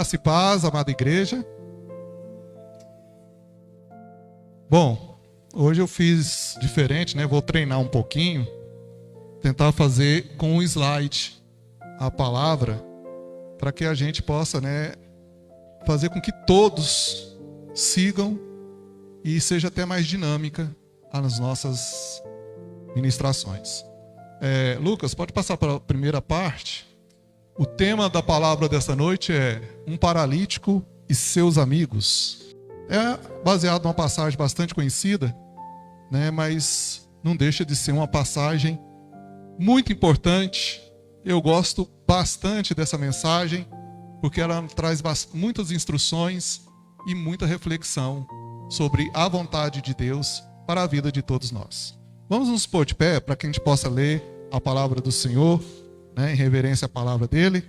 Graça e paz, amada igreja. Bom, hoje eu fiz diferente, né? Vou treinar um pouquinho, tentar fazer com um slide a palavra, para que a gente possa, né, fazer com que todos sigam e seja até mais dinâmica as nossas ministrações. Lucas, pode passar para a primeira parte? O tema da palavra dessa noite é um paralítico e seus amigos. É baseado numa passagem bastante conhecida, né? Mas não deixa de ser uma passagem muito importante. Eu gosto bastante dessa mensagem, porque ela traz muitas instruções e muita reflexão sobre a vontade de Deus para a vida de todos nós. Vamos nos pôr de pé para que a gente possa ler a palavra do Senhor, né, em reverência à palavra dele.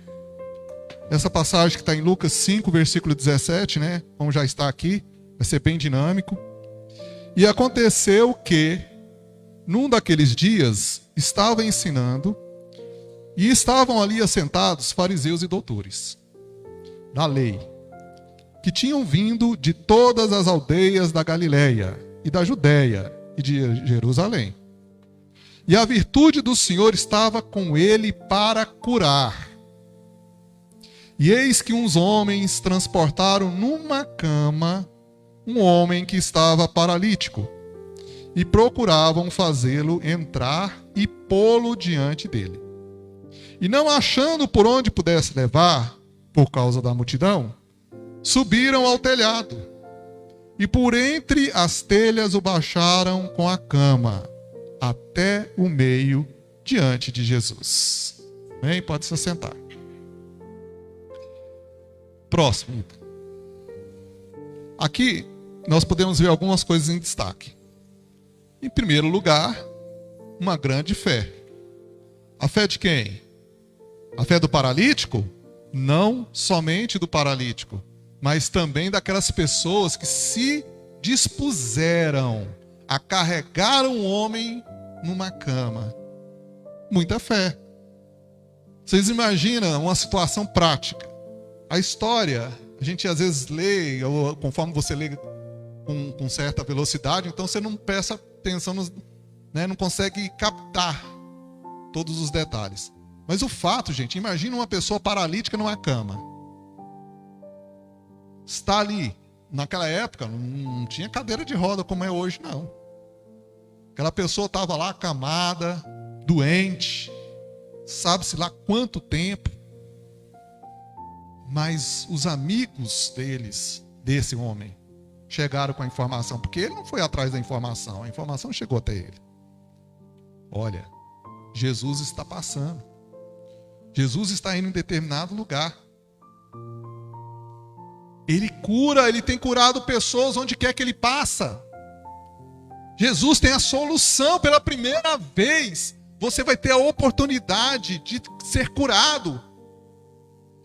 Essa passagem que está em Lucas 5, versículo 17, né, como já está aqui, vai ser bem dinâmico. E aconteceu que, num daqueles dias, estava ensinando, e estavam ali assentados fariseus e doutores da lei, que tinham vindo de todas as aldeias da Galileia e da Judéia e de Jerusalém. E a virtude do Senhor estava com ele para curar. E eis que uns homens transportaram numa cama um homem que estava paralítico, e procuravam fazê-lo entrar e pô-lo diante dele. E não achando por onde pudesse levar, por causa da multidão, subiram ao telhado, e por entre as telhas o baixaram com a cama, até o meio, diante de Jesus. Amém? Pode se sentar. Próximo. Aqui nós podemos ver algumas coisas em destaque. Em primeiro lugar, uma grande fé. A fé de quem? A fé do paralítico? Não somente do paralítico, mas também daquelas pessoas que se dispuseram a carregar um homem numa cama. Muita fé. Vocês imaginam uma situação prática. A história, a gente às vezes lê, ou conforme você lê com certa velocidade, então você não presta atenção, né, não consegue captar todos os detalhes. Mas o fato, gente, imagina uma pessoa paralítica numa cama. Está ali. Naquela época não tinha cadeira de roda como é hoje, não. Aquela pessoa estava lá acamada, doente, sabe-se lá quanto tempo. Mas os amigos desse homem, chegaram com a informação, porque ele não foi atrás da informação, a informação chegou até ele. Olha, Jesus está passando. Jesus está indo em determinado lugar. Ele cura, ele tem curado pessoas onde quer que ele passa. Jesus tem a solução pela primeira vez. Você vai ter a oportunidade de ser curado.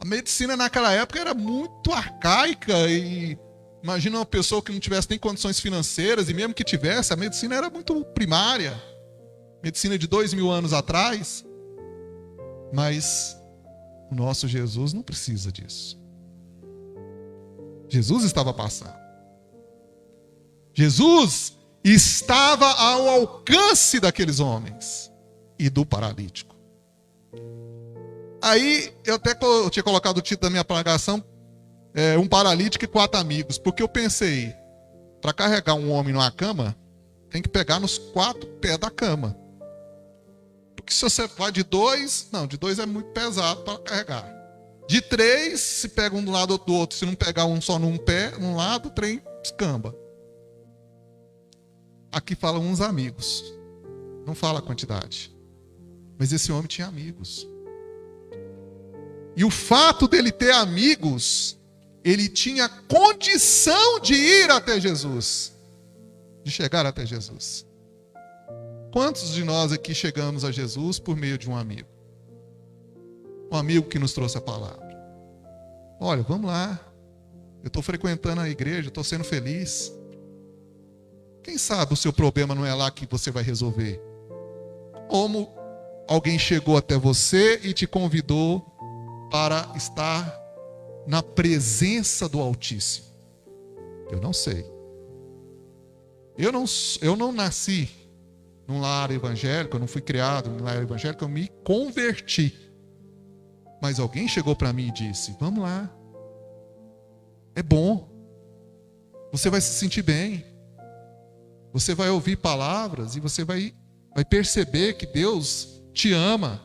A medicina naquela época era muito arcaica e imagina uma pessoa que não tivesse nem condições financeiras, e mesmo que tivesse, a medicina era muito primária. Medicina de 2000 anos atrás. Mas o nosso Jesus não precisa disso. Jesus estava passando. Jesus estava ao alcance daqueles homens e do paralítico. Aí eu tinha colocado o título da minha pregação, um paralítico e 4 amigos, porque eu pensei, para carregar um homem numa cama, tem que pegar nos 4 pés da cama. Porque se você vai de 2, de 2 é muito pesado para carregar. De 3, se pega um do lado ou do outro, se não pegar um só num pé, num lado, o trem descamba. Aqui fala uns amigos, não fala a quantidade. Mas esse homem tinha amigos. E o fato dele ter amigos, ele tinha condição de ir até Jesus, de chegar até Jesus. Quantos de nós aqui chegamos a Jesus por meio de um amigo? Um amigo que nos trouxe a palavra. Olha, vamos lá. Eu estou frequentando a igreja, estou sendo feliz. Quem sabe o seu problema não é lá que você vai resolver? Como alguém chegou até você e te convidou para estar na presença do Altíssimo? Eu não sei. Eu não nasci num lar evangélico, eu não fui criado num lar evangélico, eu me converti. Mas alguém chegou para mim e disse: vamos lá. É bom. Você vai se sentir bem. Você vai ouvir palavras e você vai perceber que Deus te ama.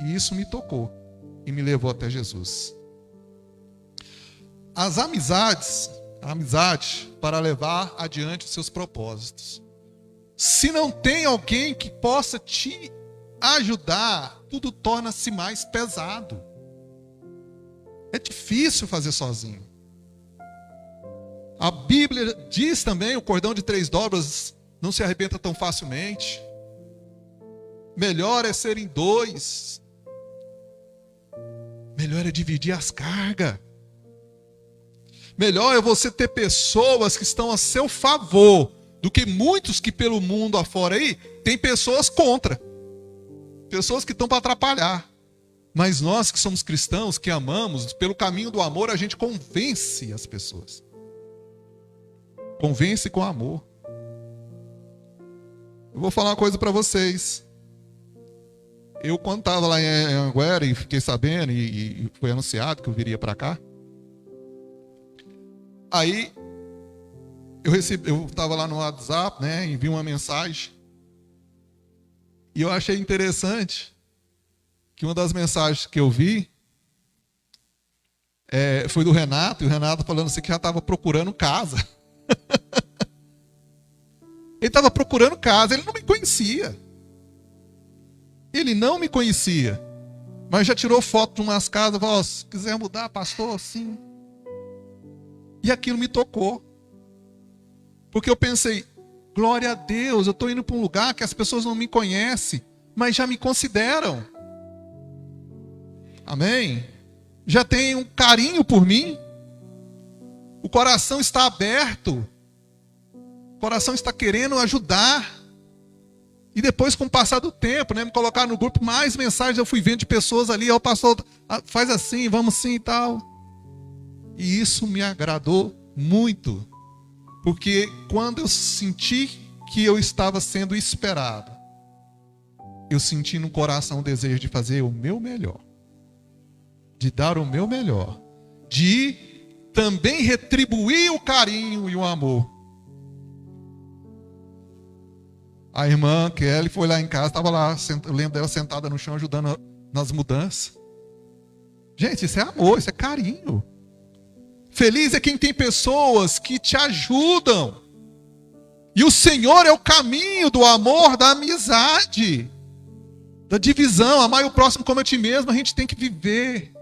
E isso me tocou e me levou até Jesus. As amizades, a amizade para levar adiante os seus propósitos. Se não tem alguém que possa te ajudar, tudo torna-se mais pesado. É difícil fazer sozinho. A Bíblia diz também: o cordão de 3 dobras não se arrebenta tão facilmente. Melhor é serem 2. Melhor é dividir as cargas. Melhor é você ter pessoas que estão a seu favor do que muitos que pelo mundo afora aí tem pessoas contra. Pessoas que estão para atrapalhar. Mas nós que somos cristãos, que amamos, pelo caminho do amor, a gente convence as pessoas. Convence com amor. Eu vou falar uma coisa para vocês. Eu, quando estava lá em Anguera e fiquei sabendo, e foi anunciado que eu viria para cá. Aí, eu estava lá no WhatsApp, né, enviei uma mensagem. E eu achei interessante que uma das mensagens que eu vi foi do Renato, e o Renato falando assim que já estava procurando casa. Ele estava procurando casa, ele não me conhecia. Ele não me conhecia. Mas já tirou foto de umas casas, falou: se quiser mudar, pastor, sim. E aquilo me tocou. Porque eu pensei: glória a Deus, eu estou indo para um lugar que as pessoas não me conhecem, mas já me consideram. Amém? Já tem um carinho por mim. O coração está aberto. O coração está querendo ajudar. E depois, com o passar do tempo, né, me colocaram no grupo, mais mensagens eu fui vendo de pessoas ali: ó, pastor, faz assim, vamos sim e tal. E isso me agradou muito. Porque quando eu senti que eu estava sendo esperado, eu senti no coração o desejo de fazer o meu melhor. De dar o meu melhor. De também retribuir o carinho e o amor. A irmã Kelly foi lá em casa, estava lá, eu lembro dela sentada no chão ajudando nas mudanças. Gente, isso é amor, isso é carinho. Feliz é quem tem pessoas que te ajudam. E o Senhor é o caminho do amor, da amizade, da divisão. Amar o próximo como a ti mesmo. A gente tem que viver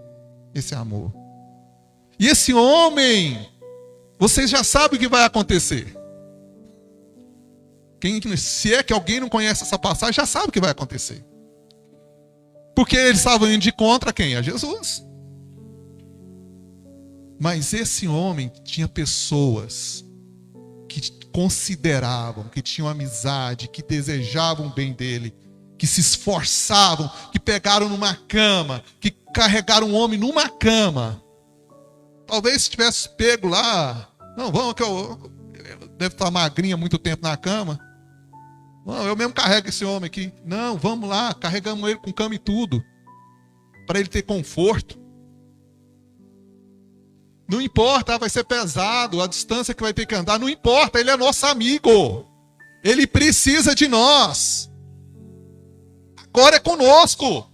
esse amor. E esse homem, vocês já sabem o que vai acontecer. Se é que alguém não conhece essa passagem, já sabe o que vai acontecer. Porque eles estavam indo de contra quem? A Jesus. Mas esse homem tinha pessoas que consideravam, que tinham amizade, que desejavam o bem dele, que se esforçavam, que pegaram numa cama, que carregaram um homem numa cama. Talvez se tivesse pego lá, não, vamos que eu deve estar magrinha há muito tempo na cama. Não, eu mesmo carrego esse homem aqui. Não, vamos lá, carregamos ele com cama e tudo, para ele ter conforto. Não importa, vai ser pesado, a distância que vai ter que andar, não importa, ele é nosso amigo. Ele precisa de nós. Agora é conosco.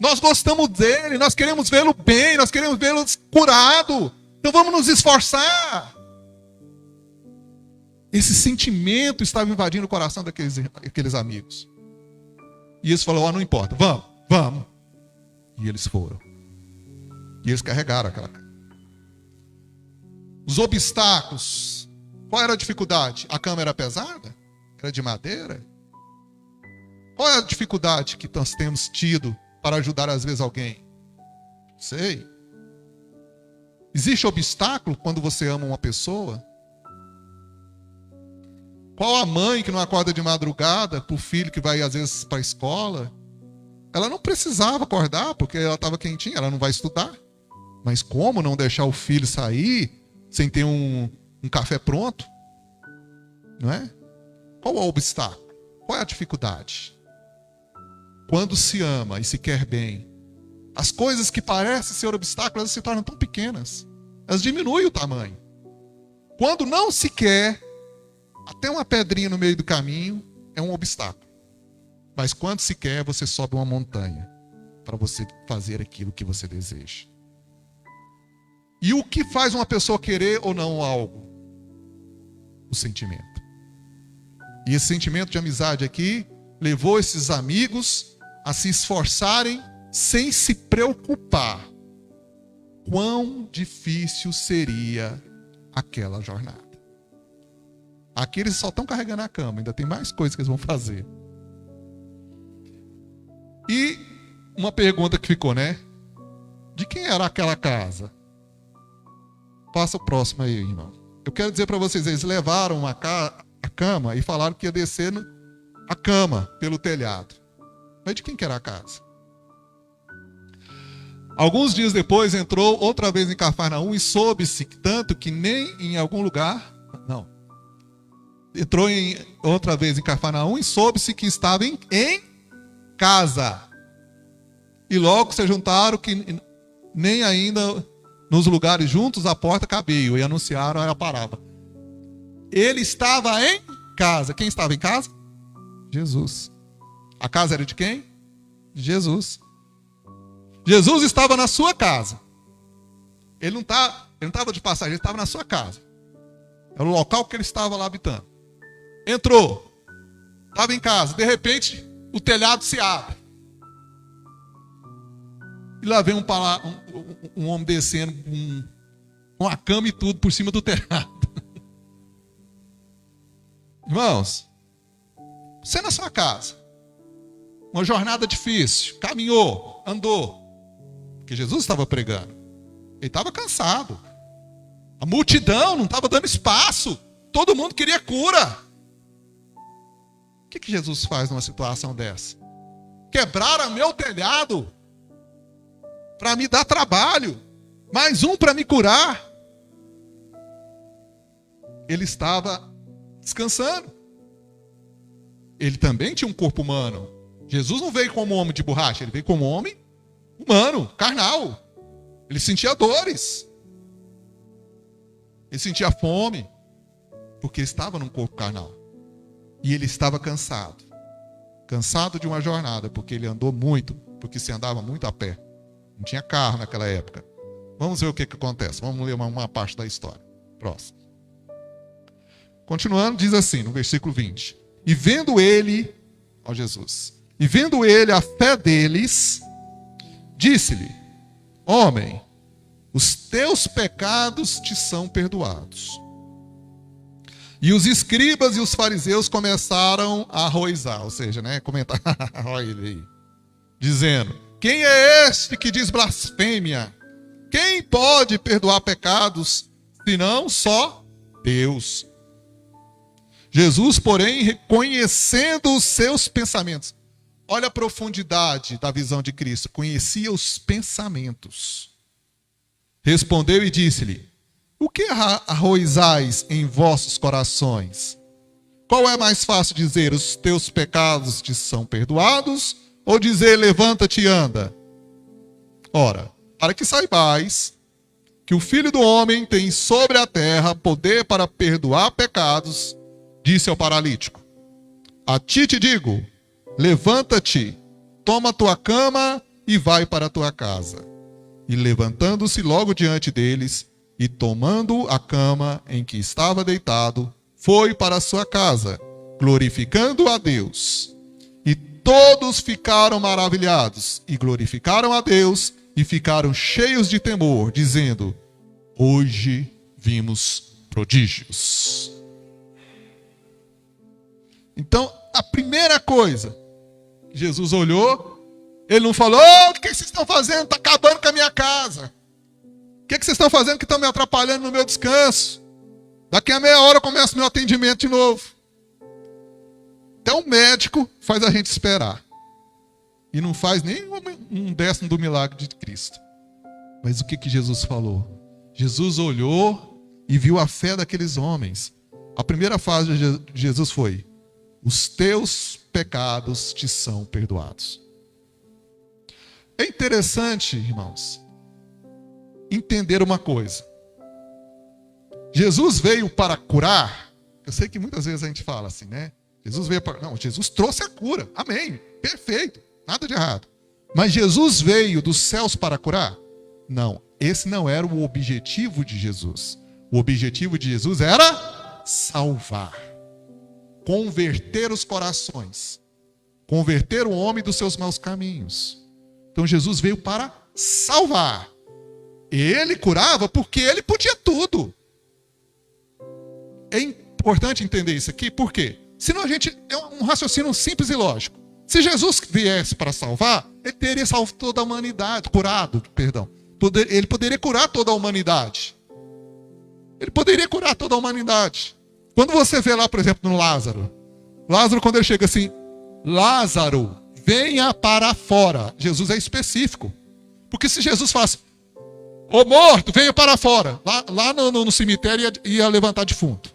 Nós gostamos dele, nós queremos vê-lo bem, nós queremos vê-lo curado. Então vamos nos esforçar. Esse sentimento estava invadindo o coração daqueles amigos. E eles falaram: não importa, vamos. E eles foram. E eles carregaram aquela cama. Os obstáculos. Qual era a dificuldade? A cama era pesada? Era de madeira? Qual é a dificuldade que nós temos tido para ajudar às vezes alguém? Sei. Existe obstáculo quando você ama uma pessoa? Qual a mãe que não acorda de madrugada para o filho que vai às vezes para a escola? Ela não precisava acordar, porque ela estava quentinha, ela não vai estudar. Mas como não deixar o filho sair sem ter um café pronto? Não é? Qual é o obstáculo? Qual é a dificuldade? Quando se ama e se quer bem, as coisas que parecem ser obstáculos, elas se tornam tão pequenas. Elas diminuem o tamanho. Quando não se quer, até uma pedrinha no meio do caminho é um obstáculo. Mas quando se quer, você sobe uma montanha para você fazer aquilo que você deseja. E o que faz uma pessoa querer ou não algo? O sentimento. E esse sentimento de amizade aqui levou esses amigos a se esforçarem sem se preocupar quão difícil seria aquela jornada. Aqui eles só estão carregando a cama, ainda tem mais coisas que eles vão fazer. E uma pergunta que ficou, né? De quem era aquela casa? Passa o próximo aí, irmão. Eu quero dizer para vocês, eles levaram a cama e falaram que ia descer a cama pelo telhado. Mas de quem que era a casa? Alguns dias depois entrou outra vez em Cafarnaum e soube-se tanto que nem em algum lugar... Não. Entrou outra vez em Cafarnaum e soube-se que estava em casa. E logo se juntaram que nem ainda nos lugares juntos a porta cabia. E anunciaram a palavra. Ele estava em casa. Quem estava em casa? Jesus. A casa era de quem? De Jesus. Jesus estava na sua casa. Ele não estava de passagem, ele estava na sua casa. Era o local que ele estava lá habitando. Entrou. Estava em casa. De repente, o telhado se abre. E lá vem um homem descendo com a cama e tudo por cima do telhado. Irmãos, você na sua casa, uma jornada difícil, caminhou, andou, porque Jesus estava pregando, ele estava cansado, a multidão não estava dando espaço, todo mundo queria cura. O que Jesus faz numa situação dessa? Quebraram meu telhado para me dar trabalho, mais um para me curar. Ele estava descansando. Ele também tinha um corpo humano. Jesus não veio como homem de borracha, ele veio como homem humano, carnal. Ele sentia dores. Ele sentia fome, porque ele estava num corpo carnal. E ele estava cansado. Cansado de uma jornada, porque ele andou muito, porque se andava muito a pé. Não tinha carro naquela época. Vamos ver o que acontece. Vamos ler uma parte da história. Próximo. Continuando, diz assim, no versículo 20. E vendo ele, ó Jesus, e vendo ele a fé deles, disse-lhe: homem, os teus pecados te são perdoados. E os escribas e os fariseus começaram a arroizar, ou seja, né, comentar, olha ele aí, dizendo: quem é este que diz blasfêmia? Quem pode perdoar pecados, senão só Deus? Jesus, porém, reconhecendo os seus pensamentos. Olha a profundidade da visão de Cristo. Conhecia os pensamentos. Respondeu e disse-lhe: o que arroizais em vossos corações? Qual é mais fácil dizer: os teus pecados te são perdoados? Ou dizer: levanta-te e anda? Ora, para que saibais que o Filho do Homem tem sobre a terra poder para perdoar pecados, disse ao paralítico: a ti te digo, levanta-te, toma a tua cama e vai para a tua casa. E levantando-se logo diante deles, e tomando a cama em que estava deitado, foi para a sua casa, glorificando a Deus. E todos ficaram maravilhados, e glorificaram a Deus, e ficaram cheios de temor, dizendo: hoje vimos prodígios. Então, a primeira coisa, Jesus olhou, ele não falou: o que vocês estão fazendo? Está acabando com a minha casa. O que vocês estão fazendo que estão me atrapalhando no meu descanso? Daqui a meia hora eu começo meu atendimento de novo. Até o médico faz a gente esperar. e não faz nem um décimo do milagre de Cristo. Mas o que Jesus falou? Jesus olhou e viu a fé daqueles homens. A primeira frase de Jesus foi: os teus pecados te são perdoados. É interessante, irmãos, entender uma coisa. Jesus veio para curar. Eu sei que muitas vezes a gente fala assim, né? Jesus veio para... Não, Jesus trouxe a cura. Amém. Perfeito. Nada de errado. Mas Jesus veio dos céus para curar? Não. Esse não era o objetivo de Jesus. O objetivo de Jesus era salvar. Converter os corações. Converter o homem dos seus maus caminhos. Então Jesus veio para salvar. Ele curava porque ele podia tudo. É importante entender isso aqui, por quê? Senão a gente é um raciocínio simples e lógico. Se Jesus viesse para salvar, ele teria salvo toda a humanidade, ele poderia curar toda a humanidade. Ele poderia curar toda a humanidade. Quando você vê lá, por exemplo, no Lázaro, quando ele chega assim, Lázaro, venha para fora. Jesus é específico. Porque se Jesus falasse, ô morto, venha para fora, lá no cemitério ia levantar defunto.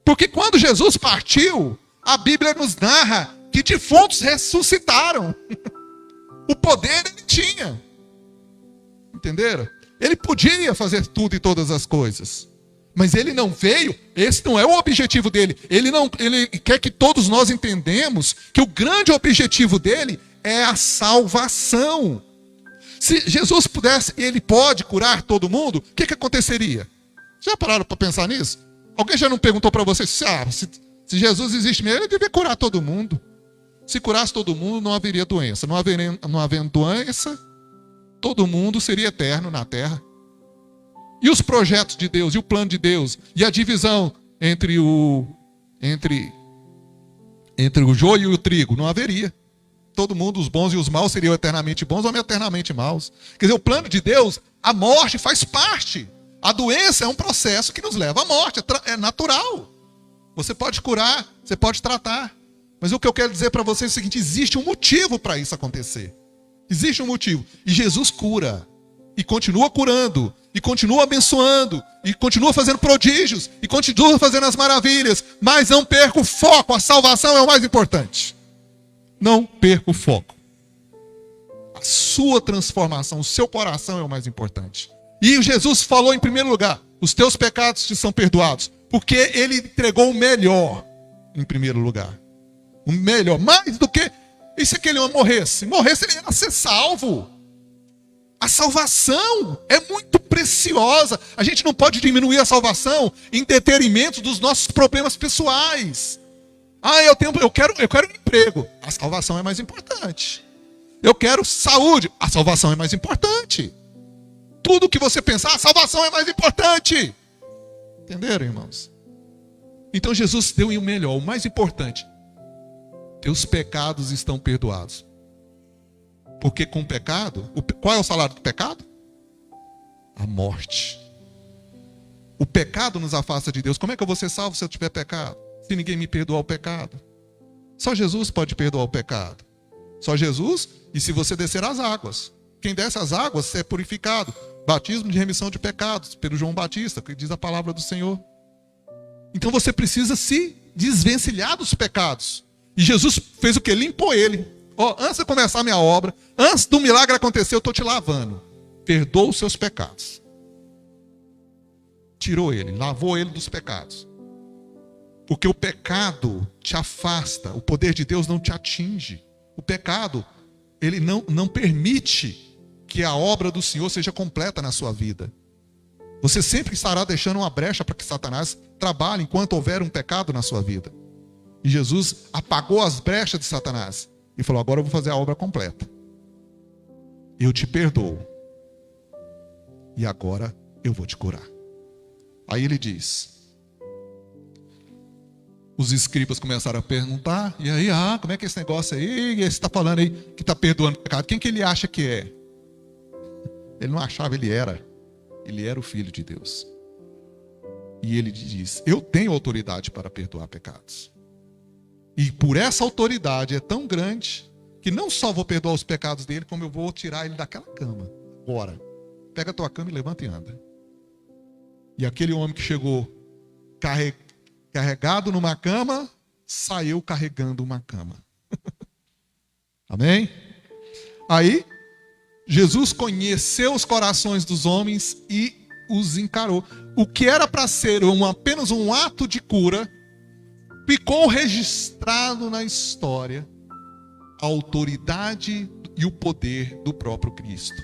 Porque quando Jesus partiu, a Bíblia nos narra que defuntos ressuscitaram. O poder ele tinha. Entenderam? Ele podia fazer tudo e todas as coisas. Mas ele não veio, esse não é o objetivo dele. Ele quer que todos nós entendamos que o grande objetivo dele é a salvação. Se Jesus pudesse, ele pode curar todo mundo, o que aconteceria? Já pararam para pensar nisso? Alguém já não perguntou para você, se Jesus existe mesmo, ele deveria curar todo mundo. Se curasse todo mundo, não haveria doença. Não havendo doença, todo mundo seria eterno na terra. E os projetos de Deus, e o plano de Deus, e a divisão entre o joio e o trigo, não haveria. Todo mundo, os bons e os maus, seriam eternamente bons ou eternamente maus. Quer dizer, o plano de Deus, a morte faz parte. A doença é um processo que nos leva à morte, é natural. Você pode curar, você pode tratar. Mas o que eu quero dizer para você é o seguinte, existe um motivo para isso acontecer. Existe um motivo. E Jesus cura. E continua curando. E continua abençoando. E continua fazendo prodígios. E continua fazendo as maravilhas. Mas não perca o foco. A salvação é o mais importante. Não perca o foco. A sua transformação, o seu coração é o mais importante. E Jesus falou em primeiro lugar, os teus pecados te são perdoados. Porque ele entregou o melhor em primeiro lugar. O melhor, mais do que... E se aquele homem morresse? Morresse, ele ia ser salvo. A salvação é muito preciosa. A gente não pode diminuir a salvação em detrimento dos nossos problemas pessoais. Eu quero um emprego. A salvação é mais importante. Eu quero saúde. A salvação é mais importante. Tudo que você pensar, a salvação é mais importante. Entenderam, irmãos? Então Jesus deu o melhor, o mais importante. Teus pecados estão perdoados. Porque com o pecado, qual é o salário do pecado? A morte. O pecado nos afasta de Deus. Como é que eu vou ser salvo se eu tiver pecado? Se ninguém me perdoar o pecado. Só Jesus pode perdoar o pecado. Só Jesus, e se você descer as águas. Quem desce as águas é purificado. Batismo de remissão de pecados, pelo João Batista, que diz a palavra do Senhor. Então você precisa se desvencilhar dos pecados. E Jesus fez o quê? Limpou ele. Antes de começar a minha obra, antes do milagre acontecer, eu estou te lavando. Perdoa os seus pecados. Tirou ele, lavou ele dos pecados. Porque o pecado te afasta, o poder de Deus não te atinge. O pecado, ele não permite que a obra do Senhor seja completa na sua vida. Você sempre estará deixando uma brecha para que Satanás trabalhe enquanto houver um pecado na sua vida. E Jesus apagou as brechas de Satanás e falou, agora eu vou fazer a obra completa. Eu te perdoo. E agora eu vou te curar. Aí ele diz... Os escribas começaram a perguntar, e aí, como é que é esse negócio aí? E você está falando aí que está perdoando o pecado. Quem que ele acha que é? Ele não achava, ele era o Filho de Deus. E ele diz, eu tenho autoridade para perdoar pecados. E por essa autoridade é tão grande, que não só vou perdoar os pecados dele, como eu vou tirar ele daquela cama. Agora, pega a tua cama e levanta e anda. E aquele homem que chegou carregado numa cama, saiu carregando uma cama. Amém? Aí, Jesus conheceu os corações dos homens e os encarou. O que era para ser apenas um ato de cura, ficou registrado na história a autoridade e o poder do próprio Cristo.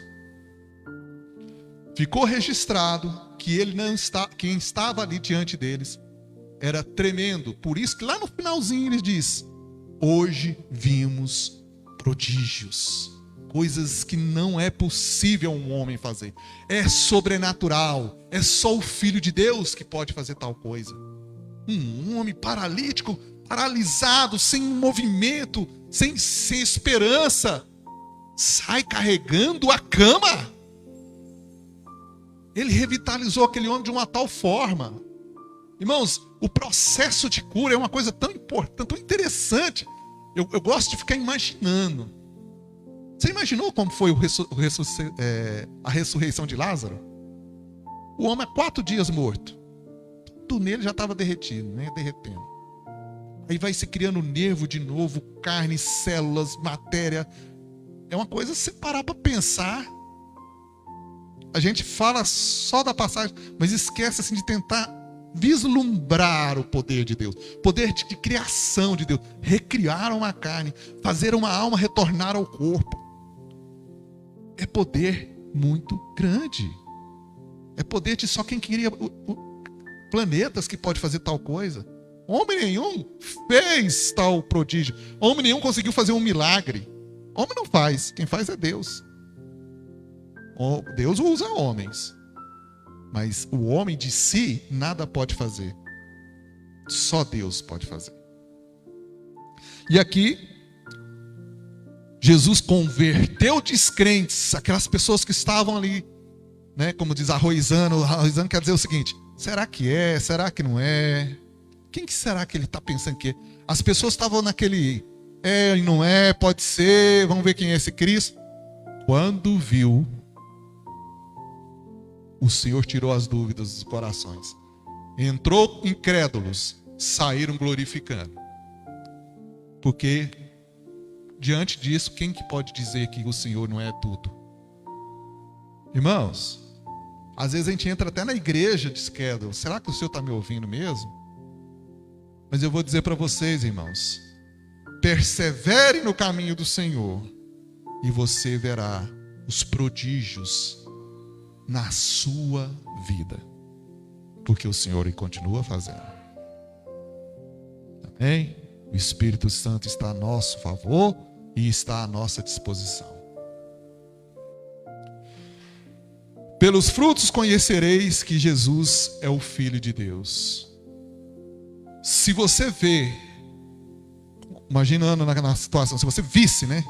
Ficou registrado que quem estava ali diante deles era tremendo. Por isso que lá no finalzinho ele diz: hoje vimos prodígios, coisas que não é possível um homem fazer. É sobrenatural. É só o Filho de Deus que pode fazer tal coisa. Um homem paralítico, paralisado, sem movimento, sem esperança, sai carregando a cama. Ele revitalizou aquele homem de uma tal forma. Irmãos, o processo de cura é uma coisa tão importante, tão interessante. Eu gosto de ficar imaginando. Você imaginou como foi a ressurreição de Lázaro? O homem há 4 dias morto. Tudo nele já estava derretido, né? Derretendo. Aí vai se criando nervo de novo, carne, células, matéria. É uma coisa, se parar para pensar. A gente fala só da passagem, mas esquece assim, de tentar vislumbrar o poder de Deus. Poder de criação de Deus. Recriar uma carne, fazer uma alma retornar ao corpo. É poder muito grande. É poder de só quem queria planetas que pode fazer tal coisa. Homem nenhum fez tal prodígio. Homem nenhum conseguiu fazer um milagre. Homem não faz. Quem faz é Deus. Deus usa homens. Mas o homem de si nada pode fazer. Só Deus pode fazer. E aqui, Jesus converteu descrentes, aquelas pessoas que estavam ali, né, como diz arroizando quer dizer o seguinte: será que é? Será que não é? Quem que será que ele está pensando que é? As pessoas estavam naquele é e não é, pode ser, vamos ver quem é esse Cristo. Quando viu, o Senhor tirou as dúvidas dos corações. Entrou incrédulos, saíram glorificando. Porque diante disso, quem que pode dizer que o Senhor não é tudo? Irmãos, às vezes a gente entra até na igreja de schedule. Será que o Senhor está me ouvindo mesmo? Mas eu vou dizer para vocês, irmãos, persevere no caminho do Senhor e você verá os prodígios na sua vida, porque o Senhor continua fazendo. Amém? O Espírito Santo está a nosso favor e está à nossa disposição. Pelos frutos conhecereis que Jesus é o Filho de Deus. Se você vê, imaginando na situação, se você visse, né,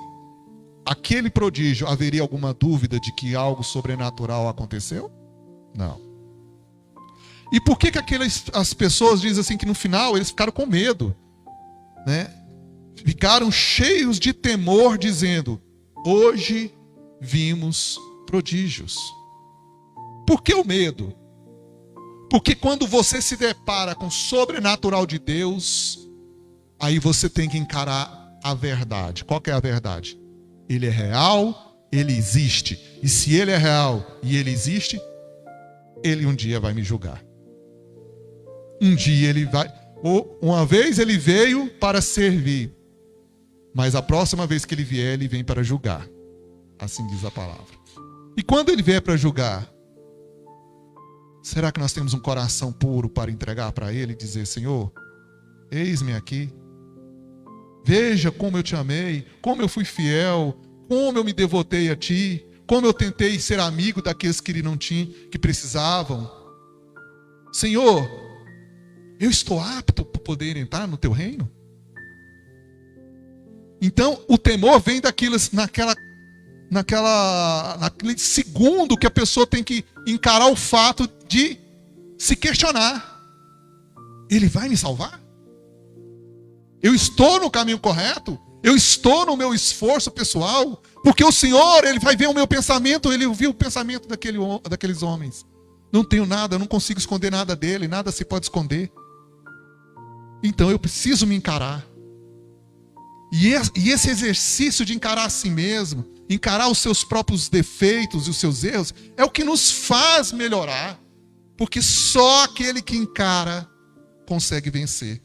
aquele prodígio, haveria alguma dúvida de que algo sobrenatural aconteceu? Não. E por que as pessoas dizem assim que no final eles ficaram com medo, né? Ficaram cheios de temor, dizendo: hoje vimos prodígios. Por que o medo? Porque quando você se depara com o sobrenatural de Deus, aí você tem que encarar a verdade. Qual que é a verdade? Ele é real, ele existe. E se ele é real e ele existe, ele um dia vai me julgar. Um dia ele vai... Uma vez ele veio para servir, mas a próxima vez que ele vier, ele vem para julgar. Assim diz a palavra. E quando ele vier para julgar, será que nós temos um coração puro para entregar para ele e dizer: Senhor, eis-me aqui. Veja como eu te amei, como eu fui fiel, como eu me devotei a ti, como eu tentei ser amigo daqueles que não tinham, que precisavam. Senhor, eu estou apto para poder entrar no teu reino? Então, o temor vem naquele segundo que a pessoa tem que encarar o fato de se questionar: ele vai me salvar? Eu estou no caminho correto? Eu estou no meu esforço pessoal, porque o Senhor, Ele vai ver o meu pensamento, Ele viu o pensamento daqueles homens. Não tenho nada, não consigo esconder nada dele, nada se pode esconder. Então eu preciso me encarar. E esse exercício de encarar a si mesmo, encarar os seus próprios defeitos e os seus erros, é o que nos faz melhorar. Porque só aquele que encara consegue vencer.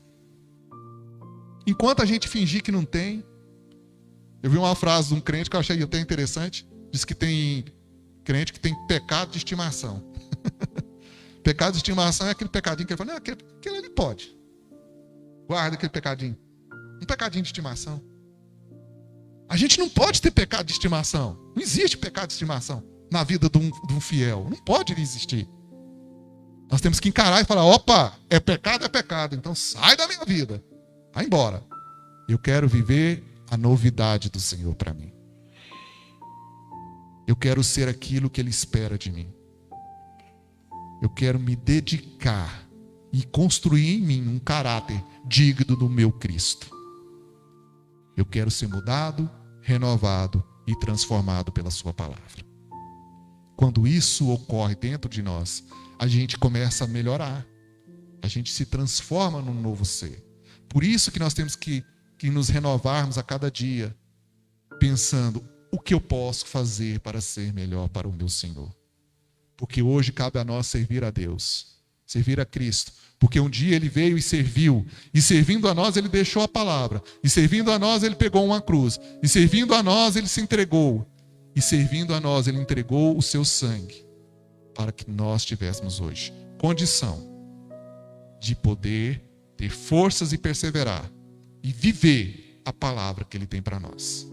Enquanto a gente fingir que não tem. Eu vi uma frase de um crente que eu achei até interessante. Diz que tem crente que tem pecado de estimação. Pecado de estimação é aquele pecadinho que ele fala, não, aquele ali pode. Guarda aquele pecadinho. Um pecadinho de estimação. A gente não pode ter pecado de estimação. Não existe pecado de estimação na vida de um fiel. Não pode existir. Nós temos que encarar e falar, opa, é pecado, então sai da minha vida. Vai embora. Eu quero viver a novidade do Senhor para mim. Eu quero ser aquilo que Ele espera de mim. Eu quero me dedicar e construir em mim um caráter digno do meu Cristo. Eu quero ser mudado, renovado e transformado pela Sua palavra. Quando isso ocorre dentro de nós, a gente começa a melhorar. A gente se transforma num novo ser. Por isso que nós temos que nos renovarmos a cada dia, pensando, o que eu posso fazer para ser melhor para o meu Senhor? Porque hoje cabe a nós servir a Deus, servir a Cristo. Porque um dia Ele veio e serviu, e servindo a nós Ele deixou a palavra, e servindo a nós Ele pegou uma cruz, e servindo a nós Ele se entregou, e servindo a nós Ele entregou o seu sangue, para que nós tivéssemos hoje condição de poder ter forças e perseverar, e viver a palavra que Ele tem para nós.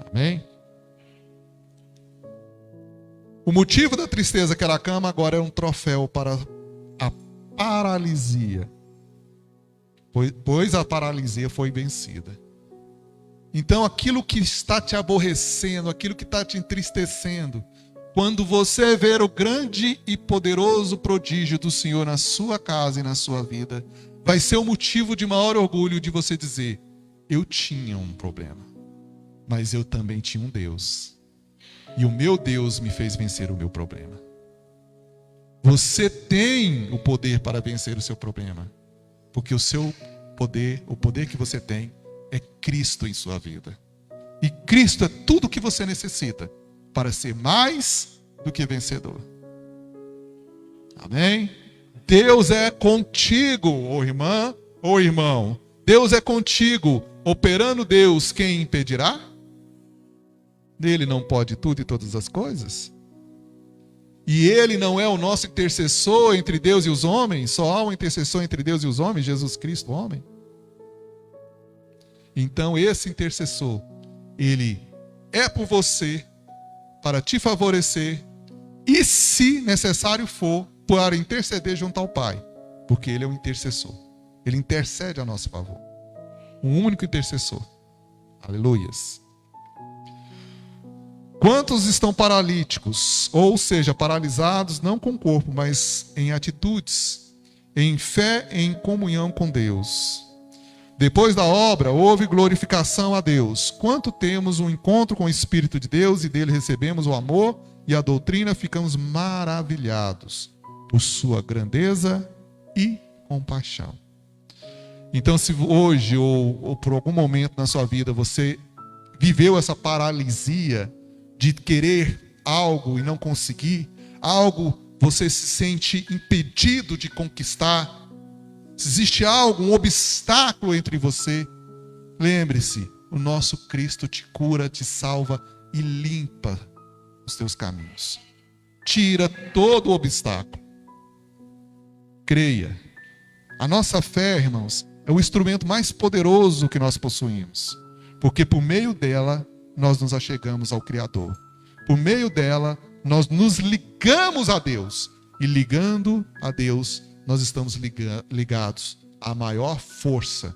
Amém? O motivo da tristeza que era a cama agora é um troféu para a paralisia. Pois a paralisia foi vencida. Então aquilo que está te aborrecendo, aquilo que está te entristecendo, quando você ver o grande e poderoso prodígio do Senhor na sua casa e na sua vida, vai ser o motivo de maior orgulho de você dizer, eu tinha um problema, mas eu também tinha um Deus. E o meu Deus me fez vencer o meu problema. Você tem o poder para vencer o seu problema. Porque o seu poder, o poder que você tem, é Cristo em sua vida. E Cristo é tudo o que você necessita para ser mais do que vencedor. Amém? Deus é contigo, ô irmã, ô irmão. Deus é contigo. Operando Deus, quem impedirá? Ele não pode tudo e todas as coisas? E Ele não é o nosso intercessor entre Deus e os homens? Só há um intercessor entre Deus e os homens, Jesus Cristo, homem. Então esse intercessor, Ele é por você, para te favorecer, e se necessário for, para interceder junto ao Pai, porque Ele é o intercessor. Ele intercede a nosso favor. Um único intercessor. Aleluias. Quantos estão paralíticos, ou seja, paralisados não com o corpo, mas em atitudes, em fé, em comunhão com Deus? Depois da obra, houve glorificação a Deus. Quanto temos um encontro com o Espírito de Deus e dele recebemos o amor e a doutrina, ficamos maravilhados por sua grandeza e compaixão. Então, se hoje ou por algum momento na sua vida você viveu essa paralisia de querer algo e não conseguir, algo você se sente impedido de conquistar, se existe algo, um obstáculo entre você, lembre-se, o nosso Cristo te cura, te salva e limpa os teus caminhos. Tira todo o obstáculo. Creia. A nossa fé, irmãos, é o instrumento mais poderoso que nós possuímos, porque por meio dela nós nos achegamos ao Criador. Por meio dela, nós nos ligamos a Deus. E ligando a Deus, nós estamos ligados à maior força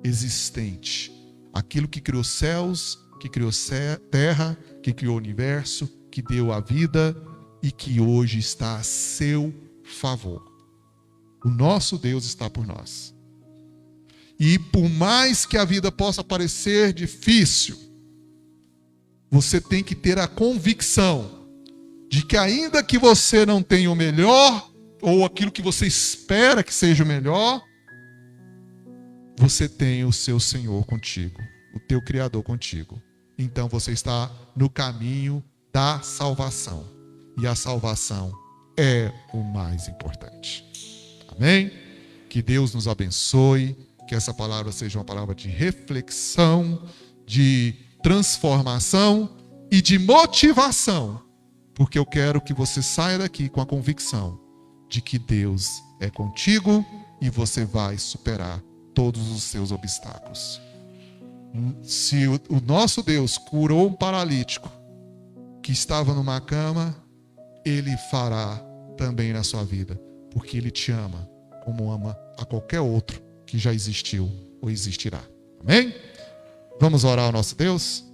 existente. Aquilo que criou céus, que criou terra, que criou o universo, que deu a vida e que hoje está a seu favor. O nosso Deus está por nós. E por mais que a vida possa parecer difícil, você tem que ter a convicção de que ainda que você não tenha o melhor, ou aquilo que você espera que seja o melhor, você tem o seu Senhor contigo, o teu Criador contigo. Então você está no caminho da salvação. E a salvação é o mais importante. Amém? Que Deus nos abençoe, que essa palavra seja uma palavra de reflexão, de transformação e de motivação, porque eu quero que você saia daqui com a convicção de que Deus é contigo e você vai superar todos os seus obstáculos. Se o nosso Deus curou um paralítico que estava numa cama, Ele fará também na sua vida, porque Ele te ama como ama a qualquer outro que já existiu ou existirá. Amém? Vamos orar ao nosso Deus?